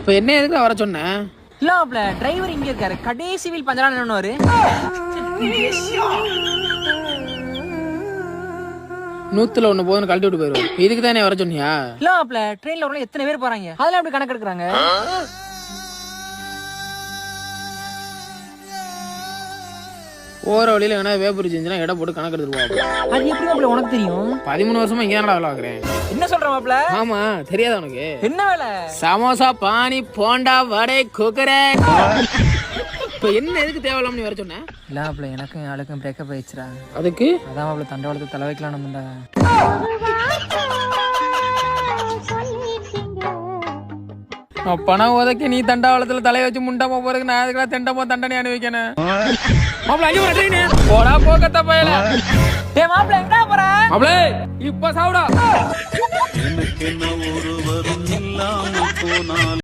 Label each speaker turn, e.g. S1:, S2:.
S1: இப்ப என்ன எதுக்கு வர சொன்னேன்?
S2: இல்ல மாப்ள, டிரைவர் இங்க இருக்காரு, கடைசி வீல் பஞ்சரான என்னவாரு.
S1: 100ல 1 போதுன்னு கழட்டி விட்டு போயிருவோம். இதுக்கு தானே வர சொன்னியா?
S2: இல்ல மாப்ள, ட்ரெயின்ல ஒரு எத்தனை பேர் போறாங்க, அதெல்லாம் எப்படி கணக்கு எடுக்கிறாங்க?
S1: போற வழியில வேணா வேப்பூர் செஞ்சுனா இடம் போட்டு கணக்கு எடுத்துருவா.
S2: அது எப்படி மாப்ள உனக்கு தெரியும்?
S1: 13 வருஷமா இங்கே வேலை பார்க்குறேன்.
S2: என்ன சொல்ற மாப்ள?
S1: ஆமா, தெரியாத உனக்கு?
S2: என்ன வேலை?
S1: சமோசா, பானி, போண்டா, வடை, குக்கரே. இப்ப என்ன எதுக்கு தேவையில்லாம நீ வர சொன்ன?
S2: இல்ல மாப்ள, எனக்கும் ஆளுக்கும் பிரேக்கப் ஆயிடுச்சுடா.
S1: அதுக்கு
S2: அதான் மாப்ள தண்டவாளத்தை தலை வைக்கலாம்னுடா. பணம் உதக்கி நீ தண்டவாளத்துல தலைய வச்சு முண்டமா போறதுக்கு நான் அதுக்கெல்லாம் தெண்டமோ தண்டனை அனுபவிக்கணும். மாப்ள அங்கே வர ட்ரெயின் போடா போகத்த பயல. டேய் மாப்ள எங்கடா போற? மாப்ள இப்ப சாவுடா. எனக்கு என்ன ஒருவரும் இல்லாம போனா